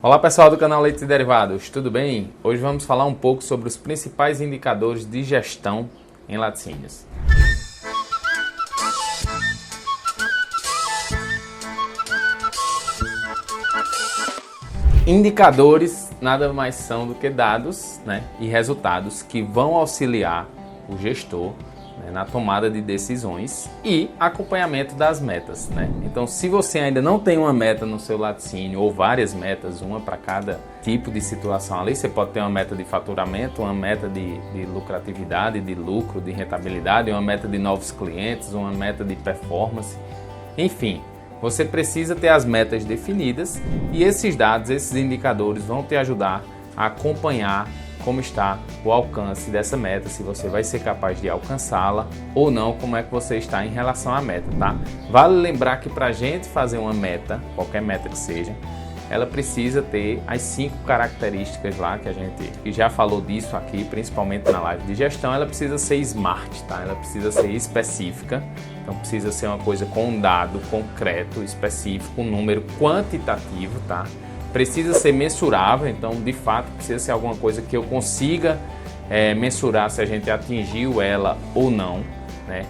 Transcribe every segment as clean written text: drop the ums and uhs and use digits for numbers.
Olá pessoal do canal Leite e Derivados, tudo bem? Hoje vamos falar um pouco sobre os principais indicadores de gestão em laticínios. Indicadores nada mais são do que dados, e resultados que vão auxiliar o gestor na tomada de decisões e acompanhamento das metas. Então, se você ainda não tem uma meta no seu laticínio ou várias metas, uma para cada tipo de situação ali, você pode ter uma meta de faturamento, uma meta de lucratividade, de lucro, de rentabilidade, uma meta de novos clientes, uma meta de performance, enfim. Você precisa ter as metas definidas e esses dados, esses indicadores vão te ajudar a acompanhar como está o alcance dessa meta, se você vai ser capaz de alcançá-la ou não, como é que você está em relação à meta, tá? Vale lembrar que para a gente fazer uma meta, qualquer meta que seja, ela precisa ter as 5 características lá que a gente já falou disso aqui, principalmente na live de gestão. Ela precisa ser smart, tá? Ela precisa ser específica, então precisa ser uma coisa com um dado concreto, específico, um número quantitativo, tá? Precisa ser mensurável, então de fato precisa ser alguma coisa que eu consiga mensurar se a gente atingiu ela ou não.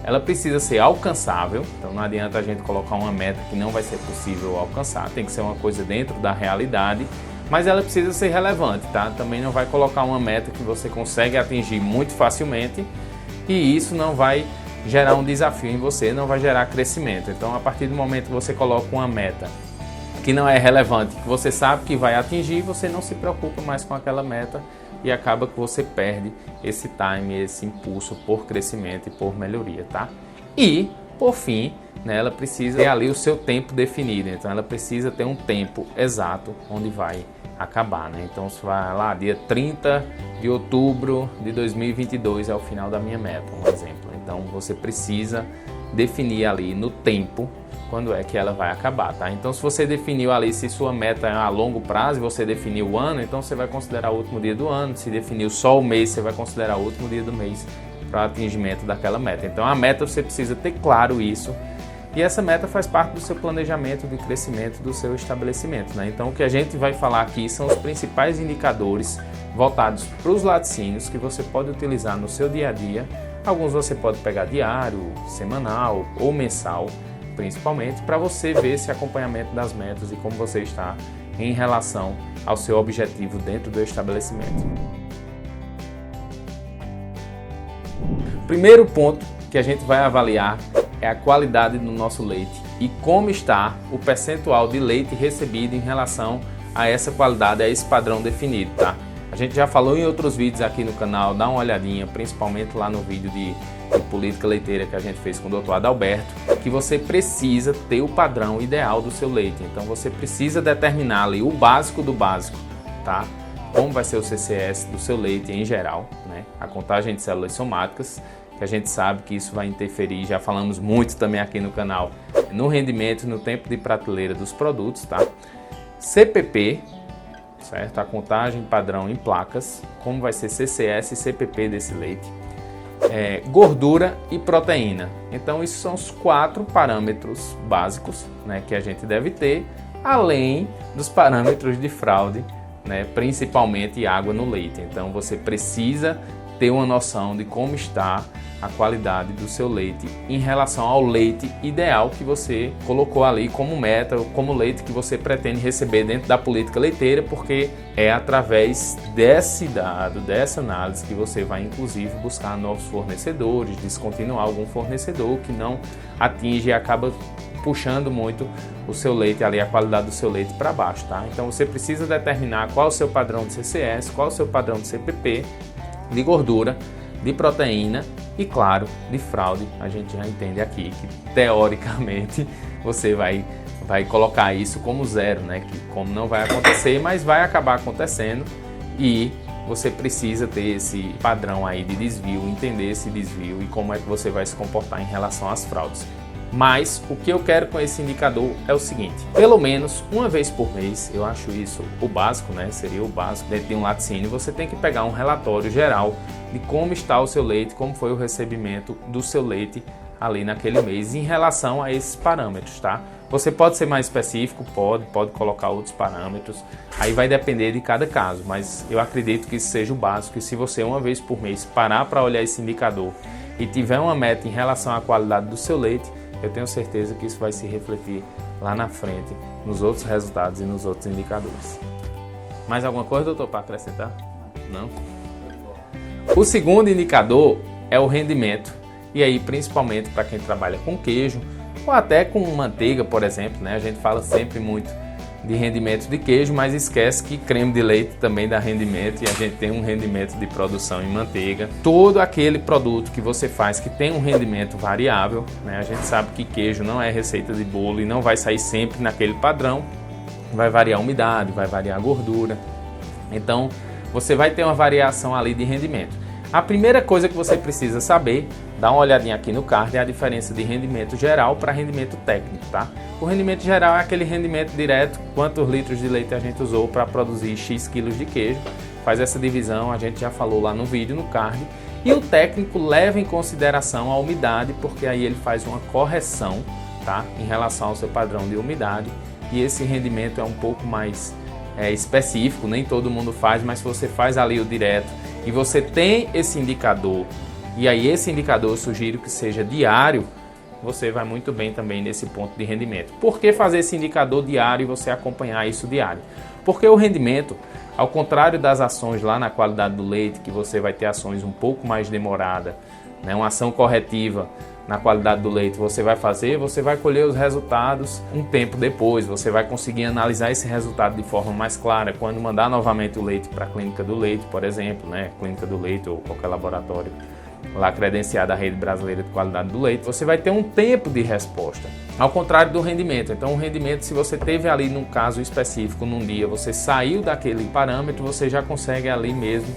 Ela precisa ser alcançável, então não adianta a gente colocar uma meta que não vai ser possível alcançar, tem que ser uma coisa dentro da realidade, mas ela precisa ser relevante, tá? Também não vai colocar uma meta que você consegue atingir muito facilmente e isso não vai gerar um desafio em você, não vai gerar crescimento. Então a partir do momento que você coloca uma meta que não é relevante, que você sabe que vai atingir, você não se preocupa mais com aquela meta e acaba que você perde esse time, esse impulso por crescimento e por melhoria, tá? E, por fim, ela precisa ter ali o seu tempo definido, então ela precisa ter um tempo exato onde vai acabar, Então, se vai lá, dia 30 de outubro de 2022 é o final da minha meta, um exemplo. Então, você precisa definir ali no tempo quando é que ela vai acabar, tá? Então, se você definiu ali, se sua meta é a longo prazo e você definiu o ano, então você vai considerar o último dia do ano. Se definiu só o mês, você vai considerar o último dia do mês para o atingimento daquela meta. Então, a meta você precisa ter claro isso e essa meta faz parte do seu planejamento de crescimento do seu estabelecimento, Então, o que a gente vai falar aqui são os principais indicadores voltados para os laticínios que você pode utilizar no seu dia a dia. Alguns você pode pegar diário, semanal ou mensal, principalmente, para você ver esse acompanhamento das metas e como você está em relação ao seu objetivo dentro do estabelecimento. O primeiro ponto que a gente vai avaliar é a qualidade do nosso leite e como está o percentual de leite recebido em relação a essa qualidade, a esse padrão definido, tá? A gente já falou em outros vídeos aqui no canal, dá uma olhadinha, principalmente lá no vídeo de política leiteira que a gente fez com o Dr. Adalberto, que você precisa ter o padrão ideal do seu leite. Então você precisa determinar ali o básico do básico, tá? Como vai ser o CCS do seu leite em geral, A contagem de células somáticas, que a gente sabe que isso vai interferir, já falamos muito também aqui no canal, no rendimento, no tempo de prateleira dos produtos, tá? CPP, certo? A contagem padrão em placas, como vai ser CCS e CPP desse leite. Gordura e proteína. Então, esses são os 4 parâmetros básicos, que a gente deve ter, além dos parâmetros de fraude, principalmente água no leite. Então, você precisa ter uma noção de como está a qualidade do seu leite em relação ao leite ideal que você colocou ali como meta, como leite que você pretende receber dentro da política leiteira, porque é através desse dado, dessa análise que você vai inclusive buscar novos fornecedores, descontinuar algum fornecedor que não atinge e acaba puxando muito o seu leite ali, a qualidade do seu leite para baixo, tá? Então você precisa determinar qual é o seu padrão de CCS, qual é o seu padrão de CPP, de gordura, de proteína e, claro, de fraude. A gente já entende aqui que, teoricamente, você vai colocar isso como zero, que como não vai acontecer, mas vai acabar acontecendo e você precisa ter esse padrão aí de desvio, entender esse desvio e como é que você vai se comportar em relação às fraudes. Mas o que eu quero com esse indicador é o seguinte: pelo menos uma vez por mês, eu acho isso o básico, seria o básico dentro de um laticínio, você tem que pegar um relatório geral de como está o seu leite, como foi o recebimento do seu leite ali naquele mês em relação a esses parâmetros, tá? Você pode ser mais específico, pode colocar outros parâmetros, aí vai depender de cada caso, mas eu acredito que isso seja o básico, e se você uma vez por mês parar para olhar esse indicador e tiver uma meta em relação à qualidade do seu leite, eu tenho certeza que isso vai se refletir lá na frente, nos outros resultados e nos outros indicadores. Mais alguma coisa, doutor, para acrescentar? Não? O segundo indicador é o rendimento, e aí principalmente para quem trabalha com queijo, ou até com manteiga, por exemplo, né? A gente fala sempre muito de rendimento de queijo, mas esquece que creme de leite também dá rendimento, e a gente tem um rendimento de produção em manteiga. Todo aquele produto que você faz que tem um rendimento variável, né? A gente sabe que queijo não é receita de bolo e não vai sair sempre naquele padrão, vai variar a umidade, vai variar a gordura, então você vai ter uma variação ali de rendimento. A primeira coisa que você precisa saber, dá uma olhadinha aqui no card, é a diferença de rendimento geral para rendimento técnico, tá? O rendimento geral é aquele rendimento direto, quantos litros de leite a gente usou para produzir X quilos de queijo, faz essa divisão, a gente já falou lá no vídeo, no card. E o técnico leva em consideração a umidade, porque aí ele faz uma correção, tá? Em relação ao seu padrão de umidade, e esse rendimento é um pouco mais específico, nem todo mundo faz, mas se você faz ali o direto e você tem esse indicador, e aí esse indicador eu sugiro que seja diário, você vai muito bem também nesse ponto de rendimento. Por que fazer esse indicador diário e você acompanhar isso diário? Porque o rendimento, ao contrário das ações lá na qualidade do leite, que você vai ter ações um pouco mais demoradas, né, uma ação corretiva na qualidade do leite você vai colher os resultados um tempo depois, você vai conseguir analisar esse resultado de forma mais clara quando mandar novamente o leite para a clínica do leite, por exemplo, né, clínica do leite ou qualquer laboratório lá credenciado à Rede Brasileira de Qualidade do Leite, você vai ter um tempo de resposta, ao contrário do rendimento. Então o rendimento, se você teve ali num caso específico, num dia, você saiu daquele parâmetro, você já consegue ali mesmo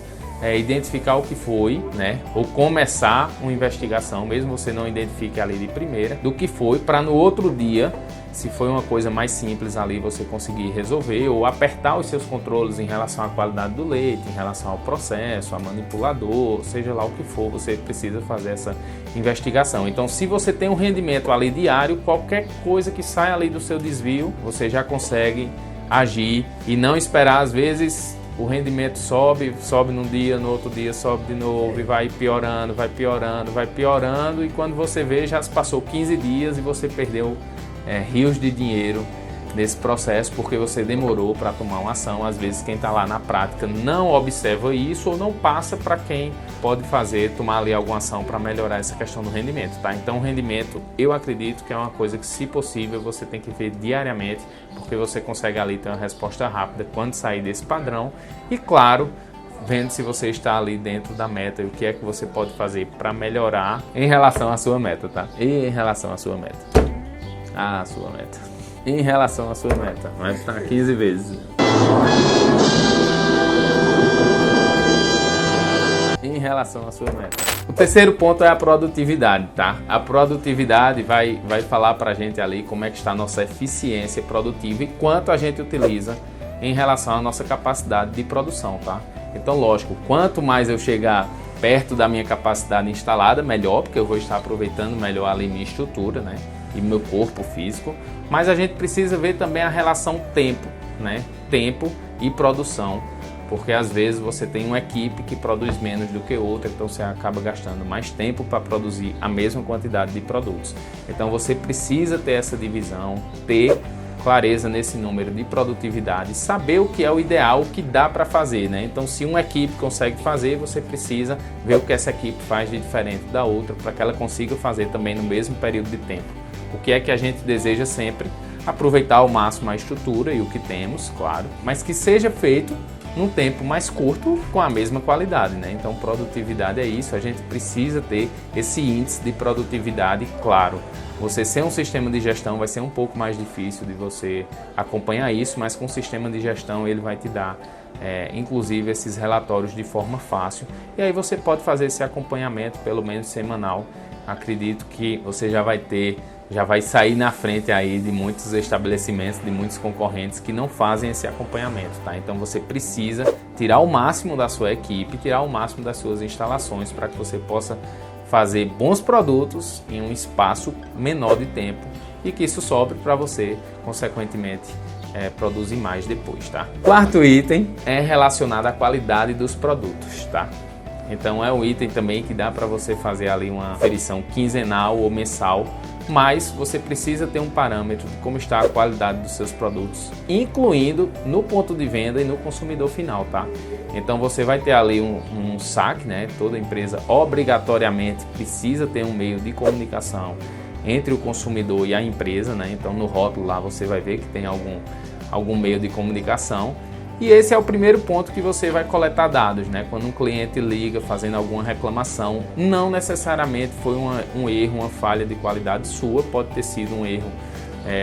identificar o que foi, né? Ou começar uma investigação, mesmo você não identifique ali de primeira, do que foi, para no outro dia, se foi uma coisa mais simples ali, você conseguir resolver ou apertar os seus controles em relação à qualidade do leite, em relação ao processo, a manipulador, seja lá o que for, você precisa fazer essa investigação. Então, se você tem um rendimento ali diário, qualquer coisa que saia ali do seu desvio, você já consegue agir e não esperar, às vezes, o rendimento sobe num dia, no outro dia sobe de novo e vai piorando, e quando você vê já se passou 15 dias e você perdeu rios de dinheiro nesse processo porque você demorou para tomar uma ação. Às vezes quem está lá na prática não observa isso ou não passa para quem pode tomar ali alguma ação para melhorar essa questão do rendimento, tá? Então o rendimento, eu acredito que é uma coisa que, se possível, você tem que ver diariamente, porque você consegue ali ter uma resposta rápida quando sair desse padrão e, claro, vendo se você está ali dentro da meta e o que é que você pode fazer para melhorar em relação à sua meta, tá? E em relação à sua meta. A sua meta. Em relação à sua meta. Vai estar 15 vezes. Em relação à sua meta. O terceiro ponto é a produtividade, tá? A produtividade vai falar pra gente ali como é que está a nossa eficiência produtiva e quanto a gente utiliza em relação à nossa capacidade de produção, tá? Então, lógico, quanto mais eu chegar perto da minha capacidade instalada, melhor, porque eu vou estar aproveitando melhor ali minha estrutura, né? E meu corpo físico, mas a gente precisa ver também a relação tempo, né? Tempo e produção, porque às vezes você tem uma equipe que produz menos do que outra, então você acaba gastando mais tempo para produzir a mesma quantidade de produtos. Então você precisa ter essa divisão, ter clareza nesse número de produtividade, saber o que é o ideal, o que dá para fazer, né? Então, se uma equipe consegue fazer, você precisa ver o que essa equipe faz de diferente da outra, para que ela consiga fazer também no mesmo período de tempo. O que é que a gente deseja sempre? Aproveitar ao máximo a estrutura e o que temos, claro, mas que seja feito num tempo mais curto com a mesma qualidade, né? Então, produtividade é isso, a gente precisa ter esse índice de produtividade claro. Você ser um sistema de gestão vai ser um pouco mais difícil de você acompanhar isso, mas com o sistema de gestão ele vai te dar, inclusive, esses relatórios de forma fácil. E aí você pode fazer esse acompanhamento, pelo menos semanal. Acredito que você já vai sair na frente aí de muitos estabelecimentos, de muitos concorrentes que não fazem esse acompanhamento, tá? Então você precisa tirar o máximo da sua equipe, tirar o máximo das suas instalações para que você possa fazer bons produtos em um espaço menor de tempo e que isso sobre para você, consequentemente, produzir mais depois, tá? Quarto item é relacionado à qualidade dos produtos, tá? Então é um item também que dá para você fazer ali uma aferição quinzenal ou mensal, mas você precisa ter um parâmetro de como está a qualidade dos seus produtos, incluindo no ponto de venda e no consumidor final, tá? Então você vai ter ali um SAC, né? Toda empresa obrigatoriamente precisa ter um meio de comunicação entre o consumidor e a empresa, né? Então no rótulo lá você vai ver que tem algum meio de comunicação. E esse é o primeiro ponto que você vai coletar dados, né? Quando um cliente liga fazendo alguma reclamação, não necessariamente foi um erro, uma falha de qualidade sua, pode ter sido um erro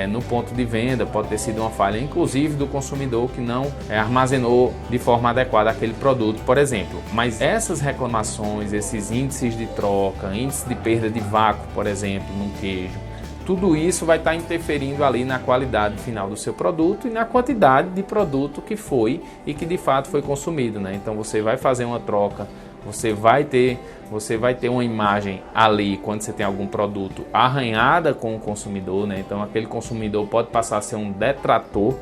no ponto de venda, pode ter sido uma falha inclusive do consumidor que não armazenou de forma adequada aquele produto, por exemplo. Mas essas reclamações, esses índices de troca, índice de perda de vácuo, por exemplo, num queijo, tudo isso vai estar interferindo ali na qualidade final do seu produto e na quantidade de produto que foi e que de fato foi consumido, né? Então você vai fazer uma troca, você vai ter uma imagem ali quando você tem algum produto arranhada com o consumidor, né? Então aquele consumidor pode passar a ser um detrator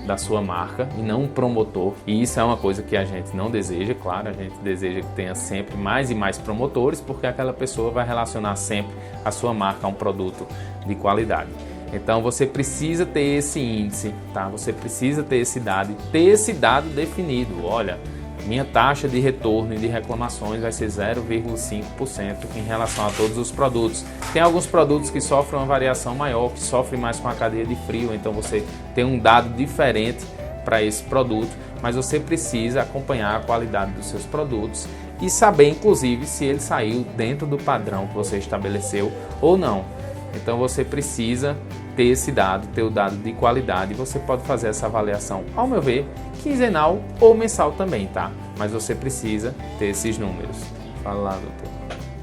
da sua marca e não um promotor, e isso é uma coisa que a gente não deseja, claro, a gente deseja que tenha sempre mais e mais promotores, porque aquela pessoa vai relacionar sempre a sua marca a um produto de qualidade. Então você precisa ter esse índice, tá? Você precisa ter esse dado definido. Olha, minha taxa de retorno e de reclamações vai ser 0,5% em relação a todos os produtos. Tem alguns produtos que sofrem uma variação maior, que sofrem mais com a cadeia de frio, então você tem um dado diferente para esse produto, mas você precisa acompanhar a qualidade dos seus produtos e saber, inclusive, se ele saiu dentro do padrão que você estabeleceu ou não. Então você precisa ter esse dado, ter o dado de qualidade, e você pode fazer essa avaliação, ao meu ver, quinzenal ou mensal também, tá? Mas você precisa ter esses números. Fala lá, doutor.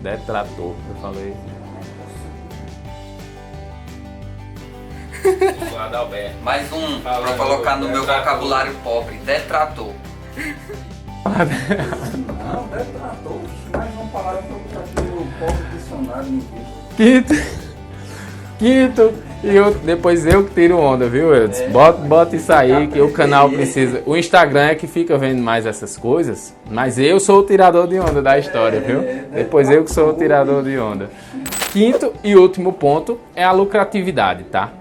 Detrator, eu falei. Mais um para colocar no meu vocabulário pobre, detrator. Não, detrator, mais uma palavra para o pobre dicionário. Quinto, e depois eu que tiro onda, viu, Edson? Bota isso aí que o canal precisa. O Instagram é que fica vendo mais essas coisas, mas eu sou o tirador de onda da história, viu? Depois eu que sou o tirador de onda. Quinto e último ponto é a lucratividade, tá?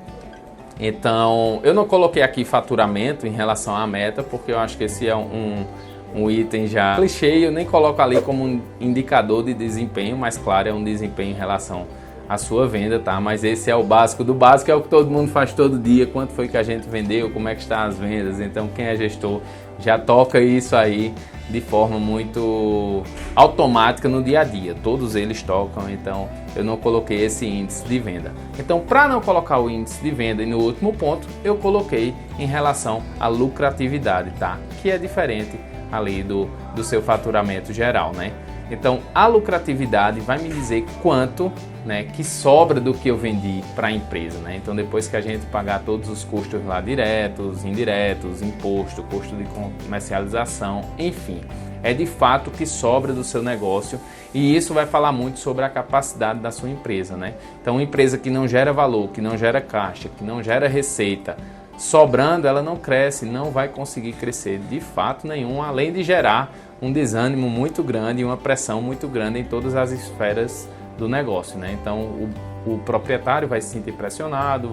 Então, eu não coloquei aqui faturamento em relação à meta, porque eu acho que esse é um item já clichê, eu nem coloco ali como um indicador de desempenho, mas claro, é um desempenho em relação à sua venda, tá? Mas esse é o básico do básico, é o que todo mundo faz todo dia, quanto foi que a gente vendeu, como é que estão as vendas. Então quem é gestor já toca isso aí de forma muito automática no dia a dia, todos eles tocam, então eu não coloquei esse índice de venda. Então, para não colocar o índice de venda, e no último ponto eu coloquei em relação à lucratividade, tá? Que é diferente ali do seu faturamento geral, né? Então a lucratividade vai me dizer quanto, né, que sobra do que eu vendi para a empresa, né? Então depois que a gente pagar todos os custos lá diretos, indiretos, imposto, custo de comercialização, enfim, é de fato o que sobra do seu negócio, e isso vai falar muito sobre a capacidade da sua empresa, né? Então uma empresa que não gera valor, que não gera caixa, que não gera receita, sobrando, ela não cresce, não vai conseguir crescer de fato nenhum, além de gerar um desânimo muito grande e uma pressão muito grande em todas as esferas do negócio, né? Então o proprietário vai se sentir pressionado,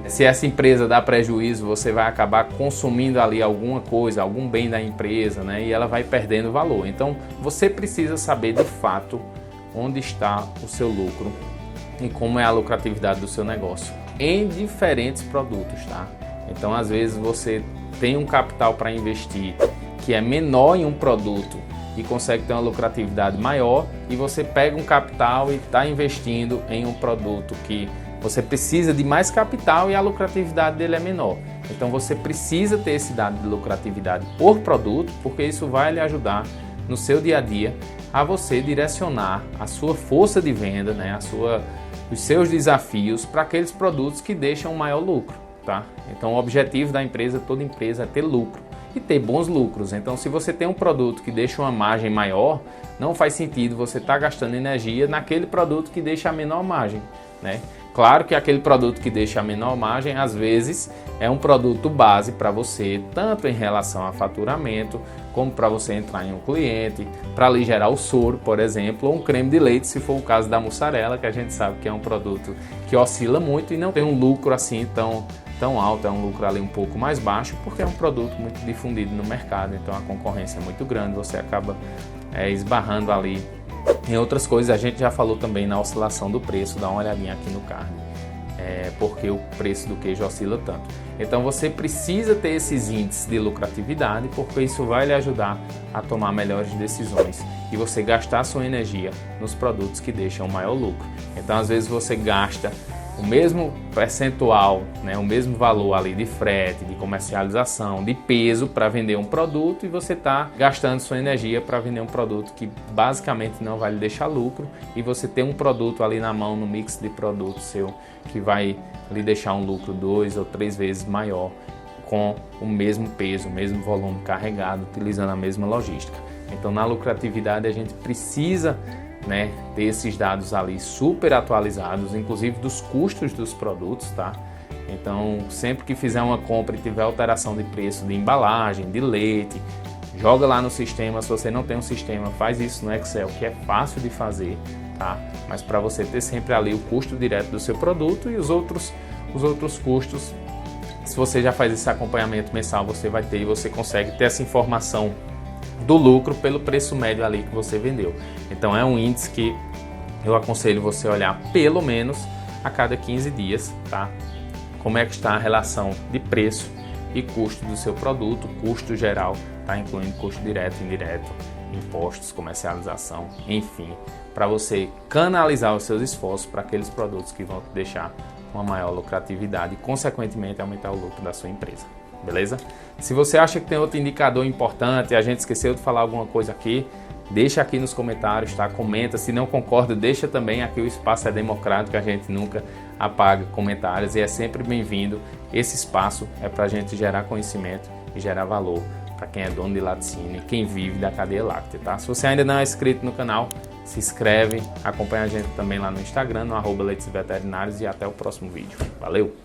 se essa empresa dá prejuízo, você vai acabar consumindo ali alguma coisa, algum bem da empresa, né? E ela vai perdendo valor. Então você precisa saber de fato onde está o seu lucro e como é a lucratividade do seu negócio em diferentes produtos, tá? Então às vezes você tem um capital para investir que é menor em um produto e consegue ter uma lucratividade maior, e você pega um capital e está investindo em um produto que você precisa de mais capital e a lucratividade dele é menor. Então você precisa ter esse dado de lucratividade por produto, porque isso vai lhe ajudar no seu dia a dia a você direcionar a sua força de venda, né, os seus desafios para aqueles produtos que deixam um maior lucro, tá? Então o objetivo da empresa, toda empresa, é ter lucro e ter bons lucros. Então se você tem um produto que deixa uma margem maior, não faz sentido você estar gastando energia naquele produto que deixa a menor margem, né? Claro que aquele produto que deixa a menor margem, às vezes, é um produto base para você, tanto em relação a faturamento, como para você entrar em um cliente, para ali gerar o soro, por exemplo, ou um creme de leite, se for o caso da mussarela, que a gente sabe que é um produto que oscila muito e não tem um lucro assim tão alto, é um lucro ali um pouco mais baixo, porque é um produto muito difundido no mercado, então a concorrência é muito grande, você acaba esbarrando ali em outras coisas. A gente já falou também na oscilação do preço, dá uma olhadinha aqui no card, porque o preço do queijo oscila tanto. Então você precisa ter esses índices de lucratividade, porque isso vai lhe ajudar a tomar melhores decisões e você gastar sua energia nos produtos que deixam maior lucro. Então às vezes você gasta o mesmo percentual, né, o mesmo valor ali de frete, de comercialização, de peso para vender um produto, e você está gastando sua energia para vender um produto que basicamente não vai lhe deixar lucro, e você tem um produto ali na mão, no mix de produtos seu, que vai lhe deixar um lucro 2 ou 3 vezes maior, com o mesmo peso, o mesmo volume carregado, utilizando a mesma logística. Então na lucratividade a gente precisa, né, ter esses dados ali super atualizados, inclusive dos custos dos produtos, tá? Então, sempre que fizer uma compra e tiver alteração de preço de embalagem, de leite, joga lá no sistema. Se você não tem um sistema, faz isso no Excel, que é fácil de fazer, tá? Mas para você ter sempre ali o custo direto do seu produto e os outros custos, se você já faz esse acompanhamento mensal, você vai ter e você consegue ter essa informação do lucro pelo preço médio ali que você vendeu. Então é um índice que eu aconselho você olhar pelo menos a cada 15 dias, tá? Como é que está a relação de preço e custo do seu produto, custo geral, tá? Incluindo custo direto, indireto, impostos, comercialização, enfim, para você canalizar os seus esforços para aqueles produtos que vão te deixar uma maior lucratividade e, consequentemente, aumentar o lucro da sua empresa. Beleza? Se você acha que tem outro indicador importante e a gente esqueceu de falar alguma coisa aqui, deixa aqui nos comentários, tá? Comenta. Se não concorda, deixa também. Aqui o espaço é democrático, a gente nunca apaga comentários e é sempre bem-vindo. Esse espaço é para a gente gerar conhecimento e gerar valor para quem é dono de laticínio e quem vive da cadeia láctea, tá? Se você ainda não é inscrito no canal, se inscreve, acompanha a gente também lá no Instagram, no @leitesveterinários, e até o próximo vídeo. Valeu!